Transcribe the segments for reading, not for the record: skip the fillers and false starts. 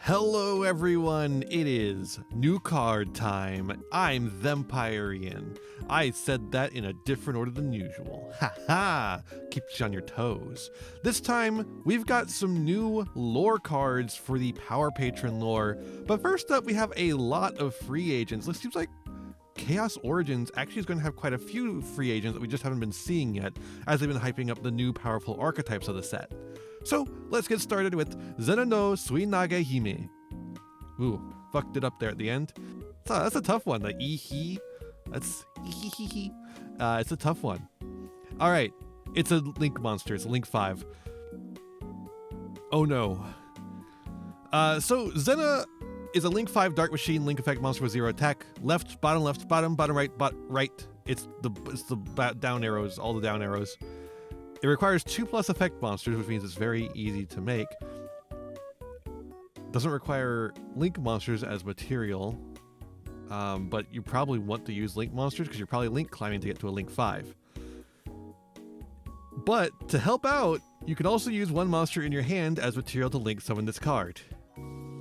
Hello everyone, it is new card time. I'm Thempirian. I said that in a different order than usual. Ha! Keeps you on your toes. This time, we've got some new lore cards for the Power Patron lore. But first up, we have a lot of free agents. It seems like Chaos Origins actually is going to have quite a few free agents that we just haven't been seeing yet, as they've been hyping up the new powerful archetypes of the set. So let's get started with Zena no Suinage Hime. Ooh, fucked it up there at the end. That's a tough one. The ee-hee. That's ee-hee-hee-hee. It's a tough one. All right, it's a Link monster. It's a Link 5. Oh no. So Zena is a Link 5 Dark Machine Link effect monster with 0 attack. Left, bottom, right, right. It's the down arrows, all the down arrows. It requires 2+ effect monsters, which means it's very easy to make. Doesn't require Link monsters as material, but you probably want to use Link monsters because you're probably Link climbing to get to a Link 5. But to help out, you can also use one monster in your hand as material to Link summon this card.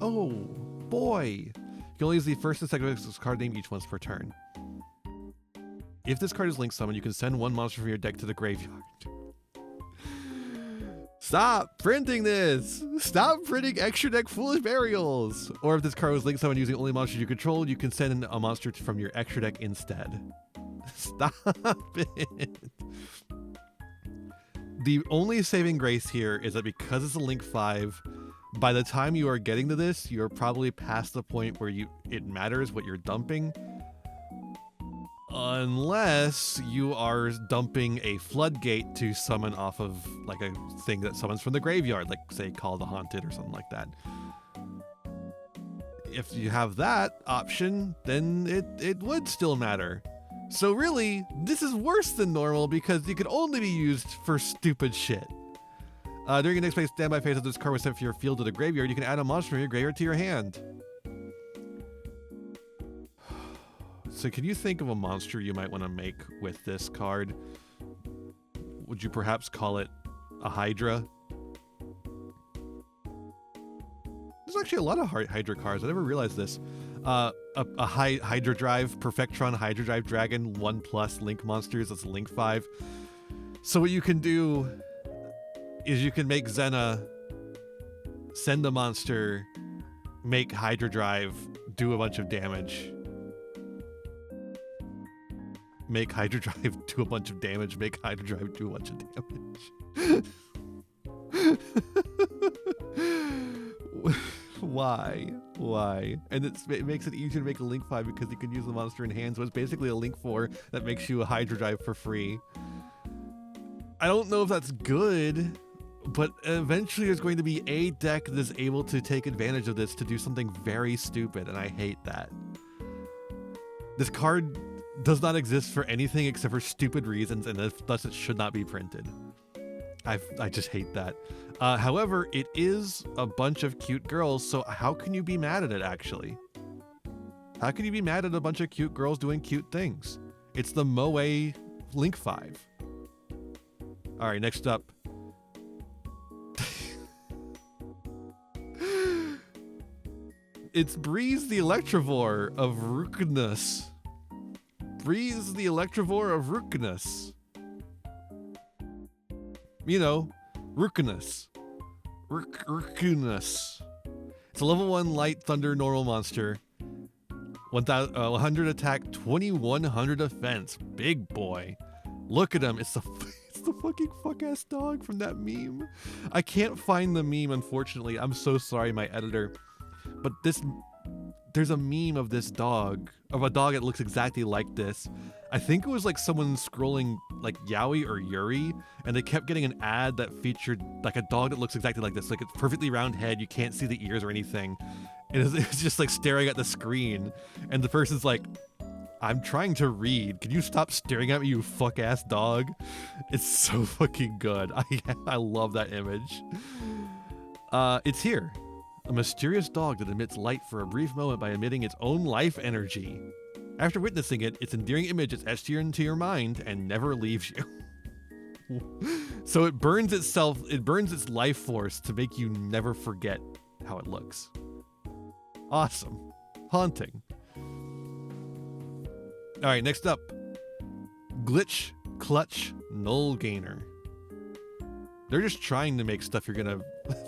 Oh boy! You can only use the first and second card name each once per turn. If this card is Link summoned, you can send one monster from your deck to the graveyard. Stop printing this! Stop printing extra deck foolish burials! Or if this card was Link summoned using only monsters you control, you can send in a monster from your extra deck instead. Stop it! The only saving grace here is that because it's a Link 5, by the time you are getting to this, you're probably past the point where it matters what you're dumping. Unless you are dumping a floodgate to summon off of like a thing that summons from the graveyard, like say Call the Haunted or something like that. If you have that option, then it would still matter. So really, this is worse than normal because it could only be used for stupid shit. During your next phase, standby phase, if this card was sent from your field to the graveyard, you can add a monster from your graveyard to your hand. So can you think of a monster you might want to make with this card? Would you perhaps call it a Hydra? There's actually a lot of Hydra cards. I never realized this. A Hydra Drive, Perfectron Hydra Drive Dragon, 1+ Link monsters. That's Link 5. So what you can do is you can make Zena, send a monster, make Hydra Drive, do a bunch of damage. Make Hydra Drive do a bunch of damage, make Hydra Drive do a bunch of damage. Why? And it makes it easier to make a Link 5 because you can use the monster in hand, so it's basically a Link 4 that makes you a Hydra Drive for free. I don't know if that's good, but eventually there's going to be a deck that is able to take advantage of this to do something very stupid, and I hate that. This card does not exist for anything except for stupid reasons, and thus it should not be printed. I just hate that. However, it is a bunch of cute girls, so how can you be mad at it, actually? How can you be mad at a bunch of cute girls doing cute things? It's the Moe Link 5. Alright, next up. It's Breeze the Electivore of Rukinus. Breeze the Electivore of Rukinus. You know, Rukinus. Rukinus. It's a level 1 light thunder normal monster. 100 attack, 2100 defense. Big boy. Look at him. It's the fucking fuck-ass dog from that meme. I can't find the meme, unfortunately. I'm so sorry, my editor. But there's a meme of this dog, of a dog that looks exactly like this. I think it was like someone scrolling like Yaoi or Yuri, and they kept getting an ad that featured like a dog that looks exactly like this, like a perfectly round head, you can't see the ears or anything. And it was just like staring at the screen, and the person's like, I'm trying to read. Can you stop staring at me, you fuck-ass dog? It's so fucking good. I love that image. It's here. A mysterious dog that emits light for a brief moment by emitting its own life energy. After witnessing it, its endearing image is etched into your mind and never leaves you. So it burns its life force to make you never forget how it looks. Awesome. Haunting. All right, next up. Glitch Clutch Null Gainer. They're just trying to make stuff you're gonna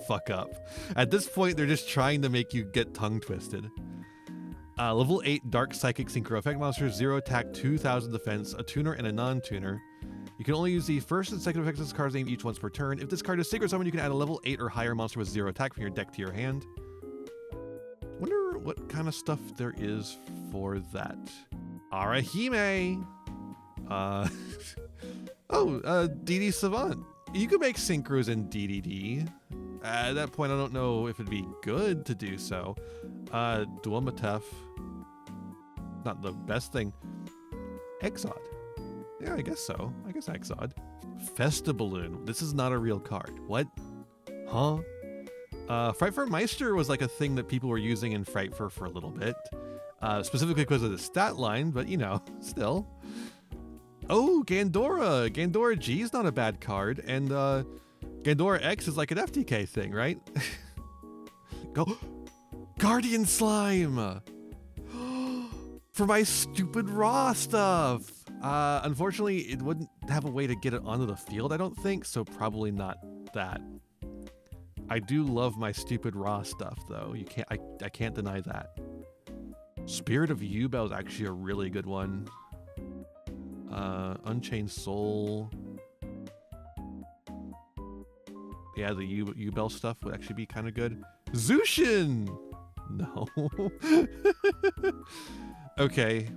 fuck up. At this point, they're just trying to make you get tongue twisted. Level 8 Dark Psychic Synchro Effect monsters, 0 attack, 2000 defense, a tuner and a non-tuner. You can only use the first and second effects of this card's name each once per turn. If this card is Sacred Summon, you can add a level 8 or higher monster with 0 attack from your deck to your hand. Wonder what kind of stuff there is for that. Arahime! DD Savant. You could make synchros in DDD. At that point, I don't know if it'd be good to do so. Duomatef. Not the best thing. Exod. Yeah, I guess so. I guess Exod. Festaballoon. This is not a real card. What? Huh? Frightfur Meister was like a thing that people were using in Frightfur for a little bit. Specifically because of the stat line, but you know, still. Oh, Gandora! Gandora G is not a bad card, and Gandora X is like an FTK thing, right? Go, Guardian Slime! For my stupid raw stuff! Unfortunately, it wouldn't have a way to get it onto the field, I don't think, so probably not that. I do love my stupid raw stuff, though. I can't deny that. Spirit of Yubel is actually a really good one. Unchained Soul. Yeah, the Yubel stuff would actually be kind of good. Zushin! No. Okay.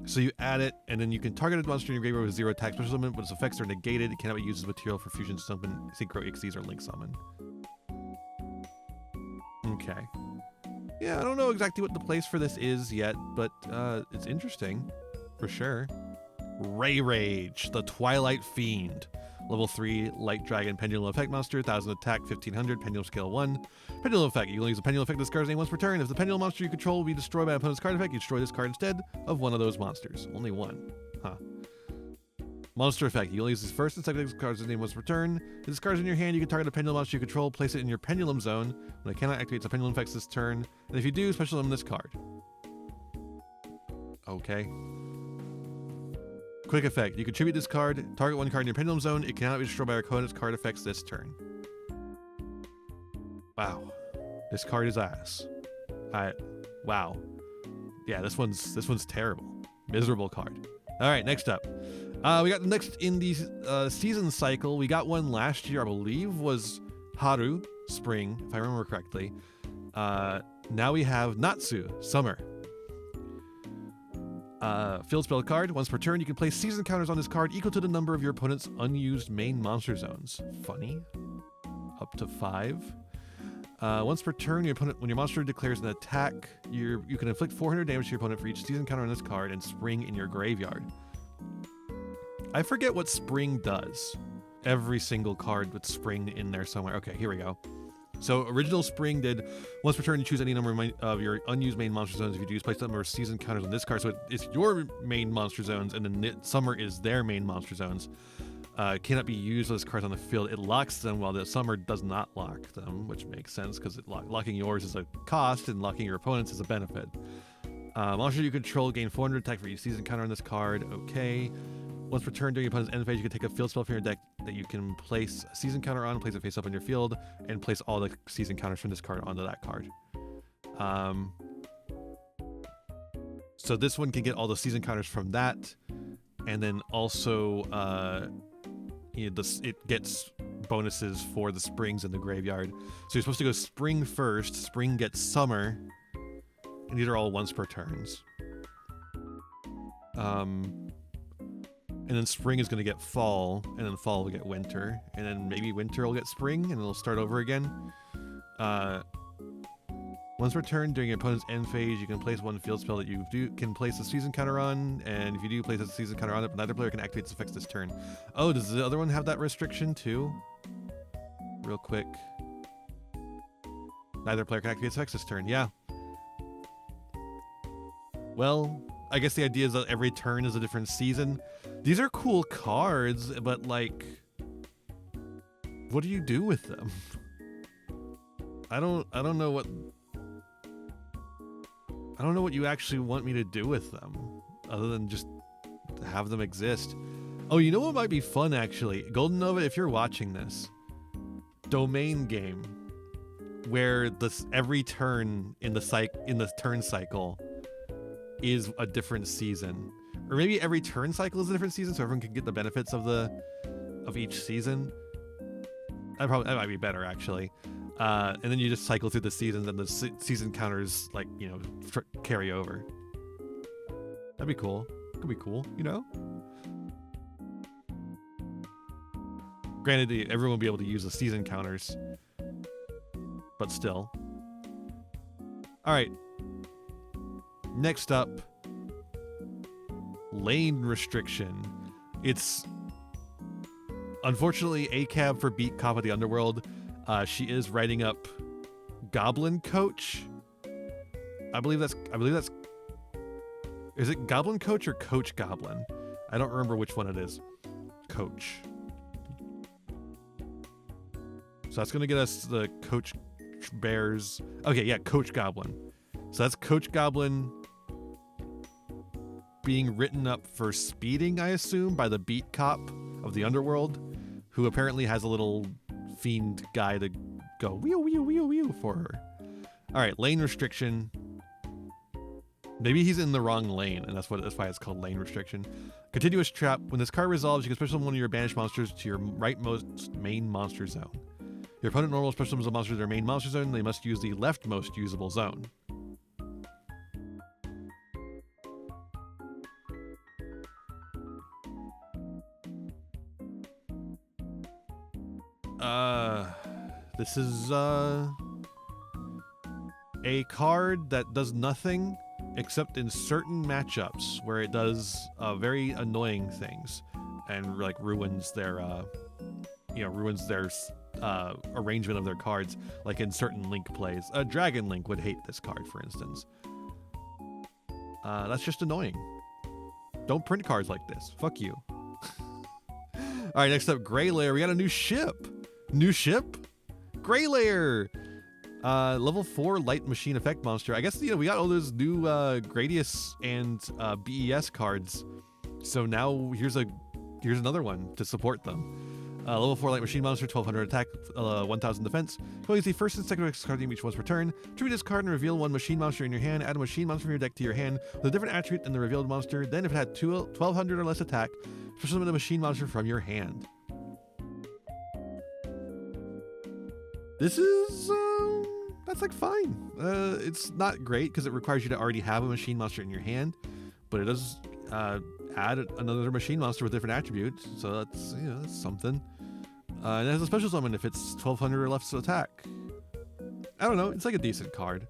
So you add it, and then you can target a monster in your graveyard with 0 attack special summon, but its effects are negated. It cannot be used as material for fusion summon, synchro Ixies, or link summon. Okay. Yeah, I don't know exactly what the place for this is yet, but it's interesting, for sure. Ray Rage, the Twilight Fiend. Level 3, Light Dragon, Pendulum Effect monster, 1000 attack, 1500, Pendulum Scale 1. Pendulum Effect, you can use a Pendulum Effect this card's name once per turn. If the Pendulum monster you control will be destroyed by an opponent's card effect, you destroy this card instead of one of those monsters. Only one. Huh. Monster Effect, you only use this first and second card's name once per turn. If this card's in your hand, you can target a Pendulum monster you control, place it in your Pendulum zone. When it cannot activate the Pendulum Effects this turn, and if you do, special summon this card. Okay. Quick effect. You contribute this card, target one card in your Pendulum Zone. It cannot be destroyed by your opponent's card effects this turn. Wow. This card is ass. Wow. Yeah, this one's terrible. Miserable card. Alright, next up. We got the next in the season cycle. We got one last year, I believe, was Haru, spring, if I remember correctly. Now we have Natsu, summer. Field spell card. Once per turn, you can place season counters on this card equal to the number of your opponent's unused main monster zones. Funny. Up to 5. Once per turn, when your monster declares an attack, you can inflict 400 damage to your opponent for each season counter on this card and spring in your graveyard. I forget what spring does. Every single card with spring in there somewhere. Okay, here we go. So original spring did once per turn you choose any number of your unused main monster zones. If you do, place the number of season counters on this card. So it's your main monster zones, and then summer is their main monster zones. Cannot be used with this card on the field. It locks them while the summer does not lock them, which makes sense because locking yours is a cost and locking your opponent's is a benefit. Monster you control gain 400 attack for each season counter on this card. Okay. Once per turn during your opponent's end phase, you can take a field spell from your deck that you can place a season counter on, place it face up on your field, and place all the season counters from this card onto that card. So this one can get all the season counters from that, and then also it gets bonuses for the springs in the graveyard. So you're supposed to go spring first, spring gets summer, and these are all once per turns. And then spring is going to get fall, and then fall will get winter, and then maybe winter will get spring, and it'll start over again. Once per turn, during your opponent's end phase, you can place one field spell that you can place a season counter on, and if you do place a season counter on it, but neither player can activate its effects this turn. Oh, does the other one have that restriction too? Real quick. Neither player can activate its effects this turn, yeah. Well, I guess the idea is that every turn is a different season. These are cool cards, but like, what do you do with them? I don't know what I don't know what you actually want me to do with them, other than just have them exist. Oh, you know what might be fun, actually? Golden Nova, if you're watching this, domain game, where every turn in the turn cycle is a different season. Or maybe every turn cycle is a different season, so everyone can get the benefits of each season. That might be better, actually. And then you just cycle through the seasons, and the season counters, like, you know, carry over. That'd be cool. Could be cool, you know? Granted, everyone will be able to use the season counters, but still. All right. Next up, lane restriction. It's unfortunately a cab for Beat Cop of the Underworld. She is writing up Goblin Coach. I believe that's. Is it Goblin Coach or Coach Goblin? I don't remember which one it is. Coach. So that's gonna get us the Coach Bears. Okay, yeah, Coach Goblin. So that's Coach Goblin being written up for speeding, I assume, by the Beat Cop of the Underworld, who apparently has a little fiend guy to go wheel wheel wheel wheel for her. All right, lane restriction. Maybe he's in the wrong lane, and that's why it's called lane restriction. Continuous trap. When this card resolves, you can special one of your banished monsters to your rightmost main monster zone. Your opponent normal special summons a monster to their main monster zone. They must use the leftmost usable zone. This is a card that does nothing except in certain matchups where it does very annoying things and like ruins their arrangement of their cards, like in certain Link plays. Dragon Link would hate this card, for instance. That's just annoying. Don't print cards like this. Fuck you. All right, next up, Gray Layer. We got a new ship. New ship? Gray Layer. Level 4 light machine effect monster. I guess, you know, we got all those new Gradius and BES cards. So now here's here's another one to support them. Level 4 light machine monster, 1200 attack, 1000 defense. Use the first and second card team each once per turn. Tribute this card and reveal one machine monster in your hand. Add a machine monster from your deck to your hand with a different attribute than the revealed monster. Then if it had 1200 or less attack, special summon a machine monster from your hand. This is that's like fine. It's not great because it requires you to already have a machine monster in your hand, but it does add another machine monster with different attributes, so that's, you know, that's something. And it has a special summon if it's 1200 or less attack. I don't know, it's like a decent card.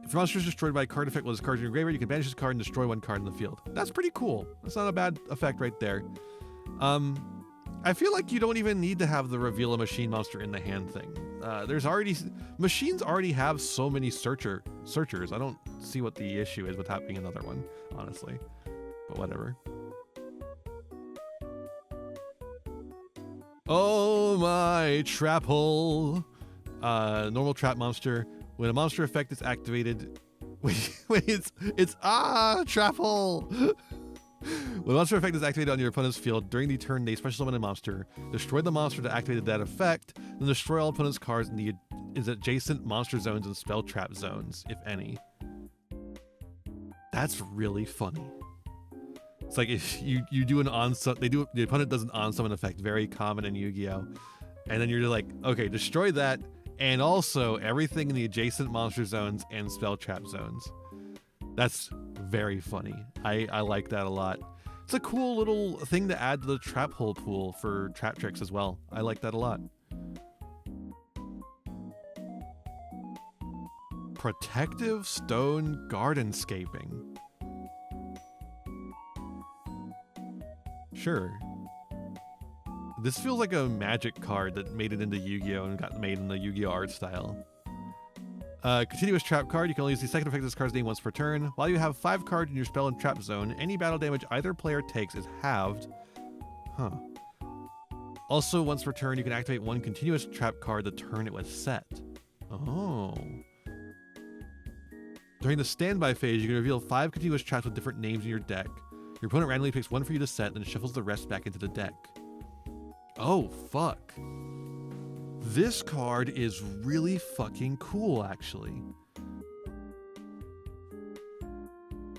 If your monster is destroyed by a card effect while this card is in your graveyard, you can banish this card and destroy one card in the field. That's pretty cool. That's not a bad effect right there. I feel like you don't even need to have the reveal a machine monster in the hand thing. Machines already have so many searchers. I don't see what the issue is with having another one, honestly. But whatever. Oh my, trap hole. Normal trap monster. When a monster effect is activated, wait, it's trap hole. When a monster effect is activated on your opponent's field during the turn they special summon a monster, destroy the monster to activate that effect, then destroy all opponent's cards in the adjacent monster zones and spell trap zones, if any. That's really funny. It's like if you do an the opponent does an on-summon effect, very common in Yu-Gi-Oh! And then you're like, okay, destroy that, and also everything in the adjacent monster zones and spell trap zones. That's very funny. I like that a lot. It's a cool little thing to add to the trap hole pool for trap tricks as well. I like that a lot. Protective Stone Gardenscaping. Sure. This feels like a Magic card that made it into Yu-Gi-Oh! And got made in the Yu-Gi-Oh! Art style. Continuous trap card. You can only use the second effect of this card's name once per turn. While you have 5 cards in your spell and trap zone, any battle damage either player takes is halved. Huh. Also, once per turn, you can activate one continuous trap card the turn it was set. Oh. During the standby phase, you can reveal 5 continuous traps with different names in your deck. Your opponent randomly picks one for you to set, then shuffles the rest back into the deck. Oh, fuck. This card is really fucking cool, actually.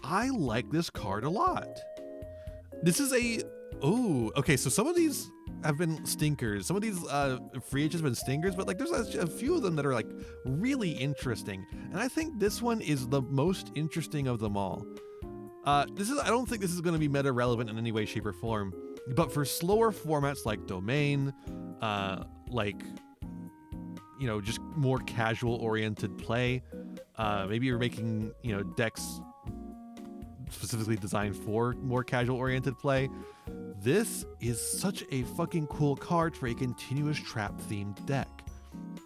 I like this card a lot. This is a... Oh, okay, so some of these have been stinkers. Some of these free agents have been stinkers, but like there's a few of them that are like really interesting. And I think this one is the most interesting of them all. I don't think this is going to be meta relevant in any way, shape, or form. But for slower formats like Domain, like, you know, just more casual oriented play, maybe you're making, you know, decks specifically designed for more casual oriented play. This is such a fucking cool card for a continuous trap themed deck.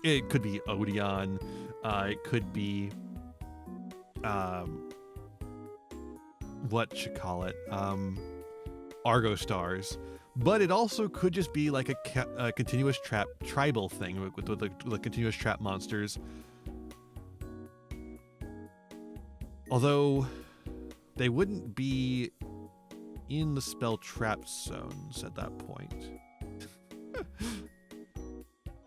It could be Odeon, it could be Argo Stars, but it also could just be like a continuous trap tribal thing with the continuous trap monsters. Although they wouldn't be in the spell trap zones at that point.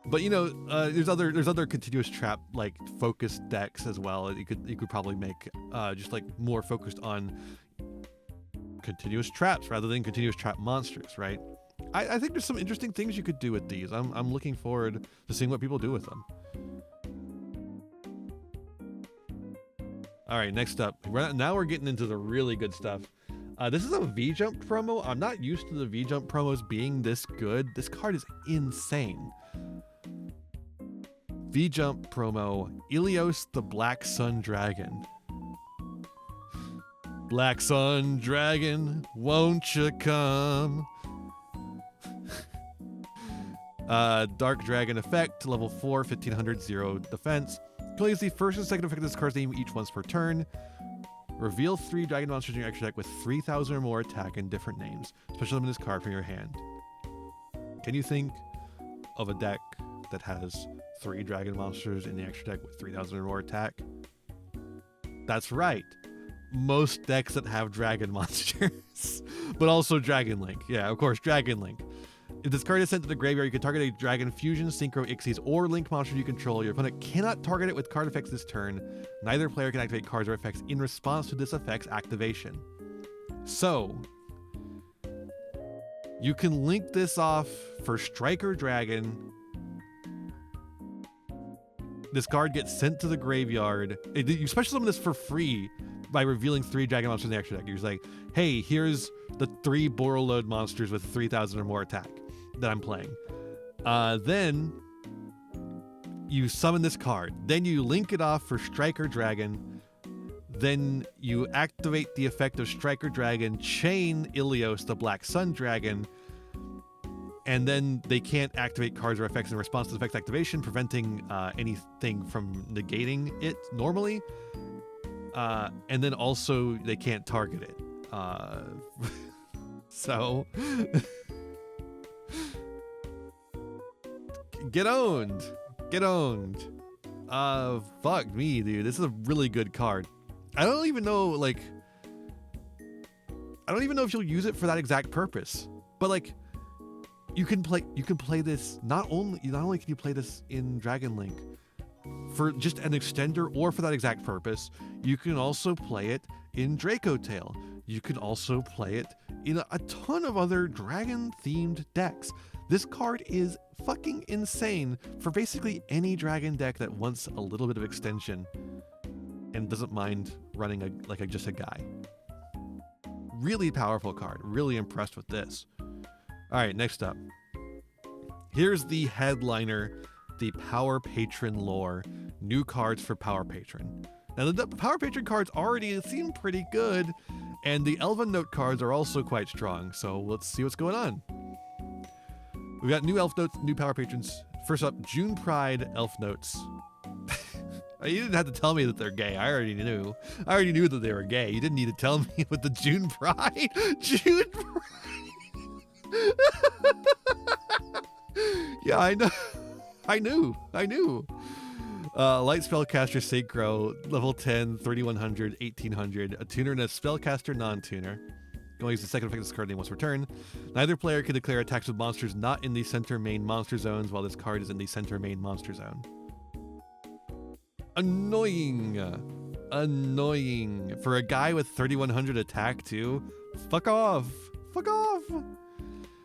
But you know, there's other continuous trap like focused decks as well. You could probably make just like more focused on continuous traps rather than continuous trap monsters, right? I think there's some interesting things you could do with these. I'm looking forward to seeing what people do with them. All right, next up, now we're getting into the really good stuff. This is a V-Jump promo. I'm not used to the V-Jump promos being this good. This card is insane. V-Jump promo, Ilios the Black Sun Dragon. Black Sun Dragon, won't you come? Dark Dragon effect, level 4, 1500, 0 defense. You can only use the first and second effect of this card's name each once per turn. Reveal 3 dragon monsters in your extra deck with 3,000 or more attack and different names. Special summon this card from your hand. Can you think of a deck that has 3 dragon monsters in the extra deck with 3,000 or more attack? That's right. Most decks that have dragon monsters. But also Dragon Link. Yeah, of course, Dragon Link. If this card is sent to the graveyard, you can target a Dragon Fusion, Synchro, Ixies, or Link monster you control. Your opponent cannot target it with card effects this turn. Neither player can activate cards or effects in response to this effect's activation. So, you can link this off for Striker Dragon. This card gets sent to the graveyard. You special summon this for free by revealing 3 dragon monsters in the extra deck. You're just like, hey, here's the 3 Borreload monsters with 3,000 or more attack that I'm playing. Then you summon this card. Then you link it off for Striker Dragon. Then you activate the effect of Striker Dragon, chain Ilios, the Black Sun Dragon, and then they can't activate cards or effects in response to the effect's activation, preventing anything from negating it normally. And then also they can't target it. So get owned. Get owned. Fuck me, dude. This is a really good card. I don't even know if you'll use it for that exact purpose. But like you can play this not only can you play this in Dragon Link for just an extender or for that exact purpose, you can also play it in Draco Tail. You can also play it in a ton of other dragon themed decks. This card is fucking insane for basically any dragon deck that wants a little bit of extension and doesn't mind running just a guy. Really powerful card. Really impressed with this. All right, next up. Here's the headliner, the Power Patron lore. New cards for Power Patron. Now, the Power Patron cards already seem pretty good, and the Elven Note cards are also quite strong, so let's see what's going on. We've got new Elf Notes, new Power Patrons. First up, June Pride Elf Notes. You didn't have to tell me that they're gay. I already knew. I already knew that they were gay. You didn't need to tell me with the June Pride. June Pride. Yeah, I know. I knew. Light Spellcaster Synchro, level 10, 3100, 1800. A tuner and a spellcaster non-tuner. Only use the second effect of this card name once per turn. Neither player can declare attacks with monsters not in the center main monster zones while this card is in the center main monster zone. Annoying. Annoying. For a guy with 3100 attack too. Fuck off. Fuck off.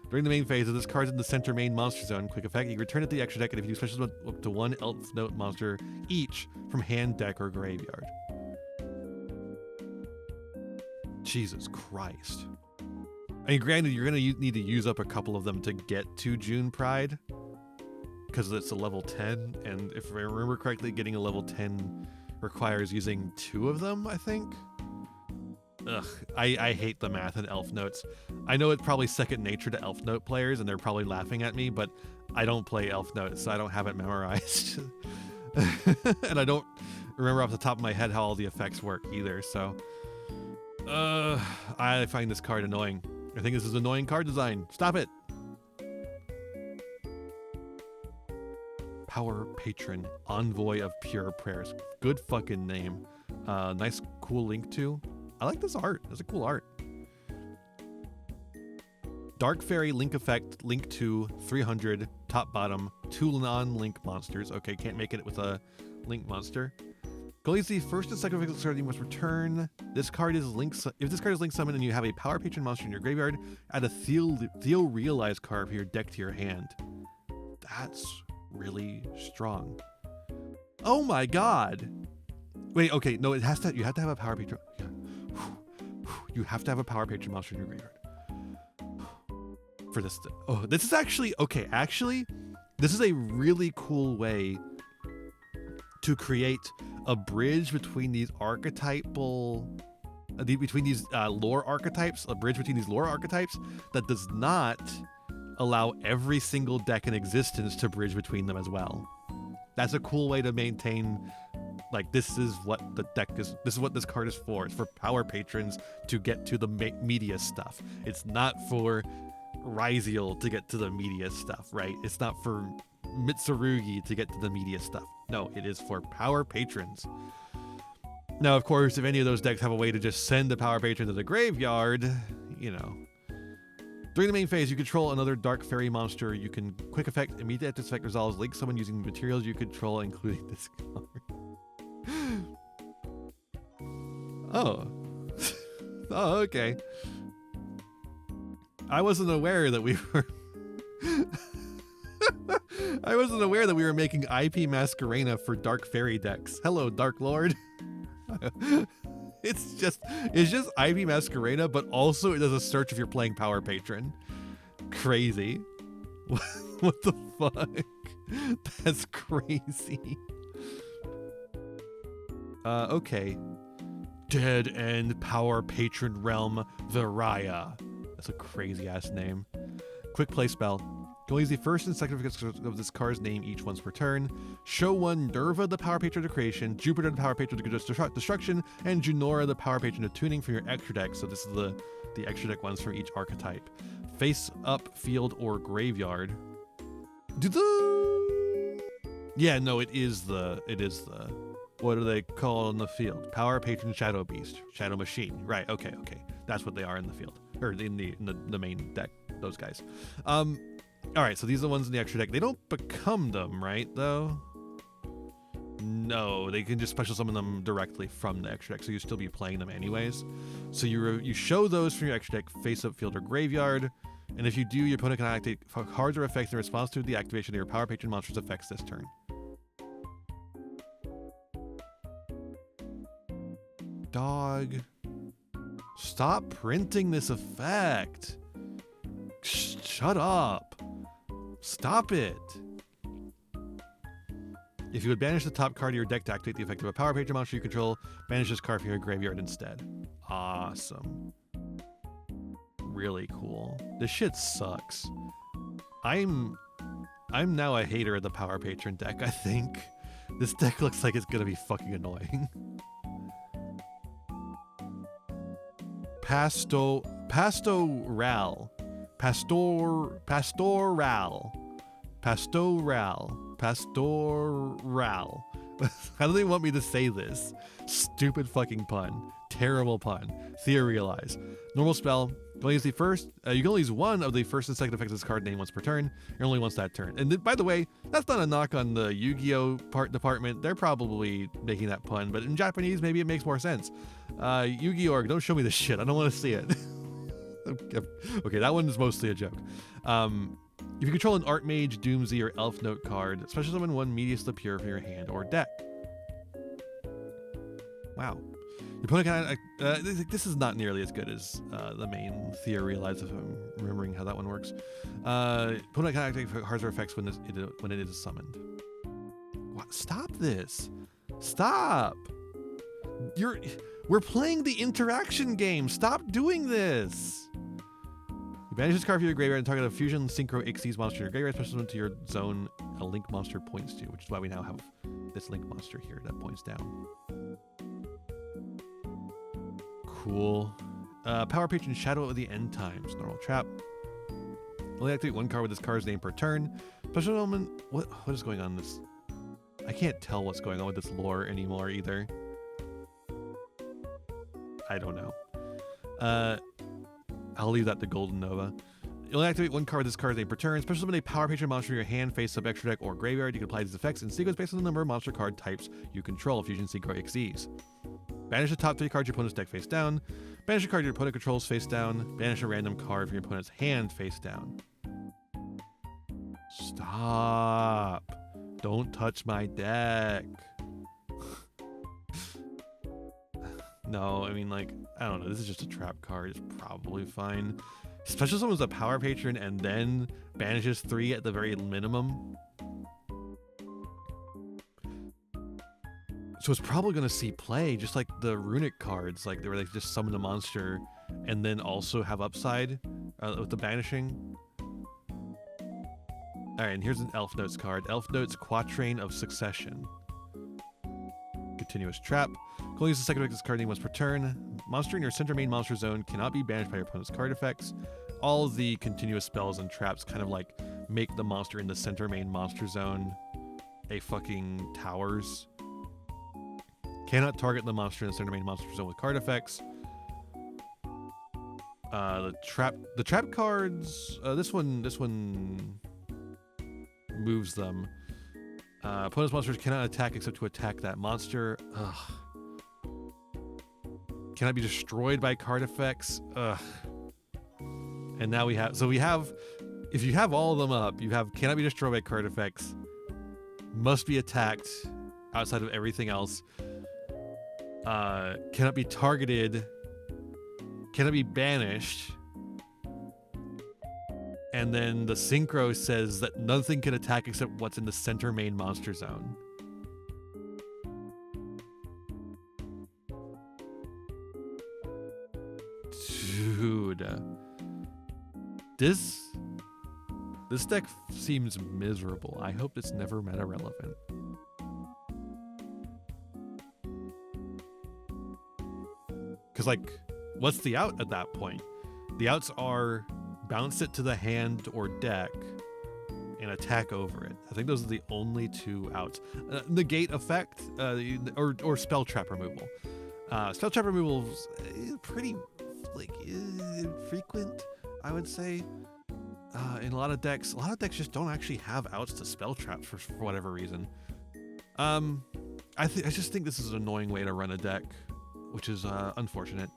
During the main phase, if this card's in the center main monster zone, quick effect, you return it to the extra deck, and if you do specials up to one Elf Note monster each from hand, deck, or graveyard. Jesus Christ. I mean, granted, you're going to need to use up a couple of them to get to June Pride, because it's a level 10, and if I remember correctly, getting a level 10 requires using 2 of them, I think. Ugh, I hate the math in Elf Notes. I know it's probably second nature to Elf Note players, and they're probably laughing at me, but I don't play Elf Notes, so I don't have it memorized. And I don't remember off the top of my head how all the effects work either, so... I find this card annoying. I think this is annoying card design. Stop it! Power Patron, Envoy of Pure Prayers. Good fucking name. Nice, cool link too. I like this art. That's a cool art. Dark Fairy Link Effect, Link 2, 300, top bottom, 2 non-link monsters. Okay, can't make it with a link monster. Go use the first and second effect card you must return. This card is link. If this card is link summoned and you have a Power Patron monster in your graveyard, add a Theo Realized card from your deck to your hand. That's really strong. Oh my god! Wait, okay, no, it has to. You have to have a Power Patron. Yeah. You have to have a Power Patron monster in your graveyard for this. Oh, this is actually okay. Actually, this is a really cool way to create a bridge between these archetypal, between these lore archetypes, a bridge between these lore archetypes that does not allow every single deck in existence to bridge between them as well. That's a cool way to maintain, like, this is what the deck is, this is what this card is for. It's for Power Patrons to get to the media stuff. It's not for Ryziel to get to the media stuff, right? It's not for Mitsurugi to get to the media stuff. No, it is for Power Patrons. Now, of course, if any of those decks have a way to just send the Power Patron to the graveyard, you know. During the main phase, you control another Dark Fairy monster. You can quick effect, immediate after this effect resolves, link someone using materials you control, including this card. Oh. Oh, okay. I wasn't aware that we were... I wasn't aware that we were making IP Masquerena for Dark Fairy decks. Hello, Dark Lord. It's just IP Masquerena, but also it does a search if you're playing Power Patron. Crazy. What the fuck? That's crazy. Okay. Dead End Power Patron Realm Viraya. That's a crazy ass name. Quick play spell. You only use the first and second of this card's name each once per turn. Show one Nerva, the Power Patron to creation, Jupiter, the Power Patron to destruction, and Junora, the Power Patron to tuning from your extra deck. So this is the extra deck ones for each archetype. Face up, field, or graveyard. Yeah, no, it is the what do they call in the field? Power Patron Shadow Beast, Shadow Machine. Right, okay. That's what they are in the field. Or in the main deck, those guys. Alright, so these are the ones in the extra deck. They don't become them, right, though? No, they can just special summon them directly from the extra deck, so you'll still be playing them anyways. So you show those from your extra deck, face up, field, or graveyard, and if you do, your opponent can activate cards or effects in response to the activation of your Power Patron monster's effects this turn. Dog. Stop printing this effect. Shut up. Stop it. If you would banish the top card of your deck to activate the effect of a Power Patron monster you control, banish this card from your graveyard instead. Awesome. Really cool. This shit sucks. I'm now a hater of the Power Patron deck, I think. This deck looks like it's gonna be fucking annoying. Pastoral. How do they want me to say this? Stupid fucking pun. Terrible pun. Theorialize. Normal spell. You can only use the first. You can only use one of the first and second effects of this card name once per turn. And only once that turn. And by the way, that's not a knock on the Yu-Gi-Oh department. They're probably making that pun, but in Japanese, maybe it makes more sense. Yu-Gi-Oh! Don't show me this shit. I don't want to see it. Okay, that one is mostly a joke. If you control an Archmage, Doomsday, or Elf Note card, special summon one Meteor Slip Hero from your hand or deck. Wow. Your opponent can this is not nearly as good as the main Theorialize, if I'm remembering how that one works. Opponent can activate cards or effects when it is summoned. What? Stop this! Stop! We're playing the interaction game. Stop doing this. You banish this card from your graveyard and target a Fusion Synchro Xyz monster in your graveyard, special summon to your zone a Link monster points to, which is why we now have this Link monster here that points down. Cool. Power Patron Shadow of the End Times. Normal trap. Only activate one card with this card's name per turn. Special element. What is going on this? I can't tell what's going on with this lore anymore either. I don't know. I'll leave that to Golden Nova. You only activate one card with this card's name per turn. Special summon a Power Patron monster in your hand, face up, extra deck, or graveyard. You can apply these effects in sequence based on the number of monster card types you control. Fusion Synchro Xyz. Banish the top 3 cards your opponent's deck face down. Banish a card your opponent controls face down. Banish a random card from your opponent's hand face down. Stop. Don't touch my deck. No, I mean, like, I don't know. This is just a trap card. It's probably fine. Special summons a Power Patron and then banishes 3 at the very minimum. So it's probably going to see play, just like the runic cards, like where they just summon a monster and then also have upside with the banishing. All right, and here's an Elf Notes card. Elf Notes Quatrain of Succession. Continuous trap. Only use the second effect of this card name once per turn. Monster in your center main monster zone cannot be banished by your opponent's card effects. All of the continuous spells and traps kind of like make the monster in the center main monster zone a fucking towers. Cannot target the monster in the center main monster zone with card effects. The trap cards. This one moves them. Opponent's monsters cannot attack except to attack that monster. Ugh. Cannot be destroyed by card effects. Ugh. And now we have, if you have all of them up, you have cannot be destroyed by card effects, must be attacked outside of everything else, cannot be targeted, cannot be banished, and then the synchro says that nothing can attack except what's in the center main monster zone. Dude, this deck seems miserable. I hope it's never meta relevant. Because, like, what's the out at that point? The outs are bounce it to the hand or deck and attack over it. I think those are the only 2 outs. Negate effect or spell trap removal. Spell trap removal is pretty frequent, I would say. In a lot of decks just don't actually have outs to spell traps for whatever reason. I just think this is an annoying way to run a deck, which is unfortunate.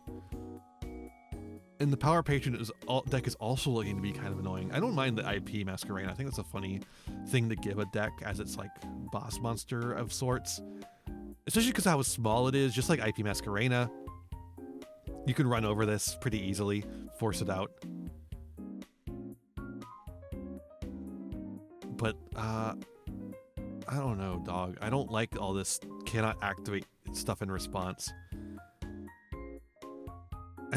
And the Power Patron deck is also looking to be kind of annoying. I don't mind the IP Masquerade. I think that's a funny thing to give a deck as its like boss monster of sorts. Especially because how small it is, just like IP Masquerade. You can run over this pretty easily, force it out. But I don't know, dog. I don't like all this cannot activate stuff in response.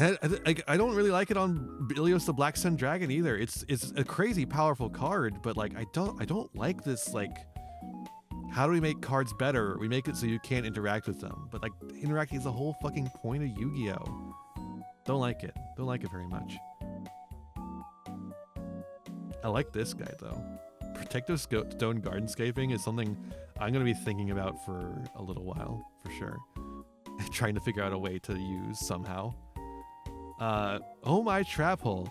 I don't really like it on Ilios the Black Sun Dragon either. It's a crazy powerful card, but like I don't like this, like, how do we make cards better? We make it so you can't interact with them. But like interacting is the whole fucking point of Yu-Gi-Oh! Don't like it. Don't like it very much. I like this guy though. protective stone gardenscaping is something I'm going to be thinking about for a little while, for sure. Trying to figure out a way to use somehow. Oh my trap hole.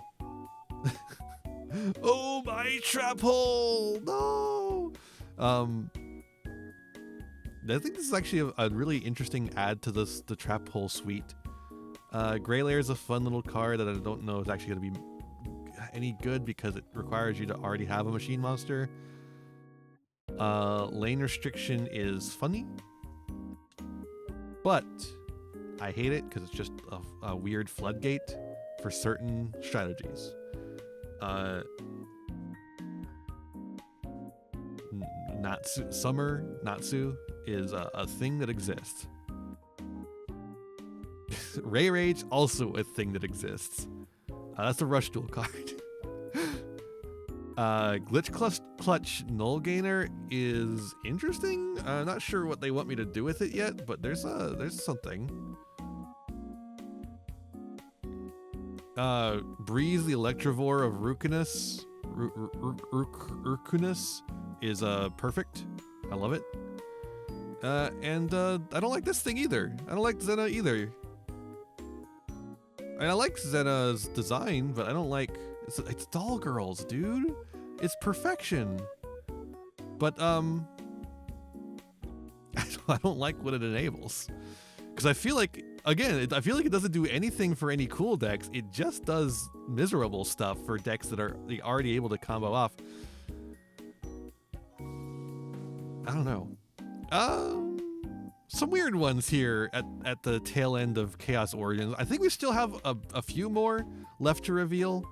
Oh my trap hole! No! I think this is actually a really interesting add to the trap hole suite. Gray Layer is a fun little card that I don't know is actually going to be any good because it requires you to already have a machine monster. Lane restriction is funny, but I hate it because it's just a weird floodgate for certain strategies. Summer Natsu is a thing that exists. Ray Rage, also a thing that exists. That's a Rush Duel card. Glitch Clutch Null Gainer is interesting. Not sure what they want me to do with it yet, but there's something. Breeze the Electrovore of Rukunus is perfect. I love it. And I don't like this thing either. I don't like Zena either. I like Zena's design, but I don't like it's Doll Girls, dude. It's perfection. But I don't like what it enables. Because I feel like, again, I feel like it doesn't do anything for any cool decks. It just does miserable stuff for decks that are already able to combo off. I don't know. Some weird ones here at the tail end of Chaos Origins. I think we still have a few more left to reveal,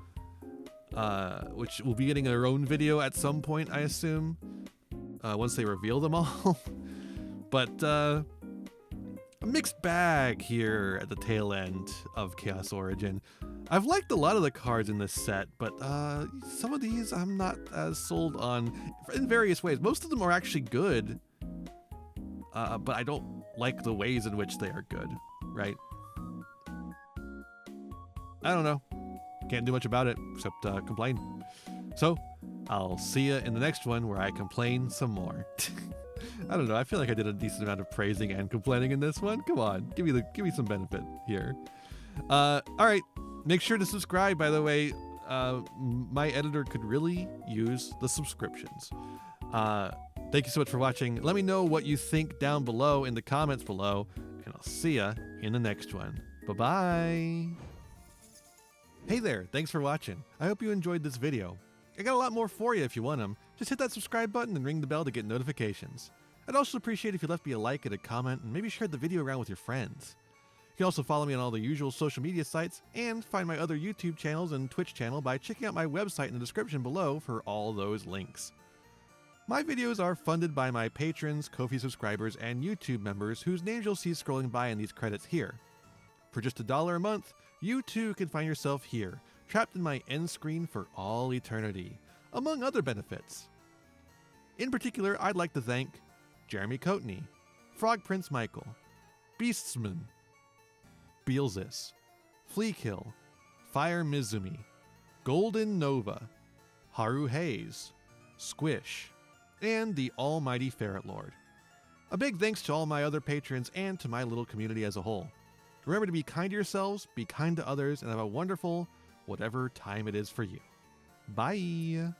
which we'll be getting their own video at some point, I assume, once they reveal them all. But a mixed bag here at the tail end of Chaos Origin. I've liked a lot of the cards in this set, but some of these I'm not as sold on in various ways. Most of them are actually good, but I don't like the ways in which they are good, right? I don't know. Can't do much about it except complain. So I'll see you in the next one where I complain some more. I don't know. I feel like I did a decent amount of praising and complaining in this one. Come on, give me some benefit here. All right. Make sure to subscribe, by the way. My editor could really use the subscriptions. Thank you so much for watching. Let me know what you think down below in the comments below, and I'll see ya in the next one. Bye-bye. Hey there, thanks for watching. I hope you enjoyed this video. I got a lot more for you if you want them. Just hit that subscribe button and ring the bell to get notifications. I'd also appreciate if you left me a like and a comment and maybe shared the video around with your friends. You can also follow me on all the usual social media sites and find my other YouTube channels and Twitch channel by checking out my website in the description below for all those links. My videos are funded by my patrons, Ko-fi subscribers, and YouTube members whose names you'll see scrolling by in these credits here. For just $1 a month, you too can find yourself here, trapped in my end screen for all eternity, among other benefits. In particular, I'd like to thank Jeremy Coatney, Frog Prince Michael, Beastsman, Beelzis, Fleakill, Fire Mizumi, Golden Nova, Haru Hayes, Squish, and the almighty Ferret Lord. A big thanks to all my other patrons and to my little community as a whole. Remember to be kind to yourselves, be kind to others, and have a wonderful whatever time it is for you. Bye!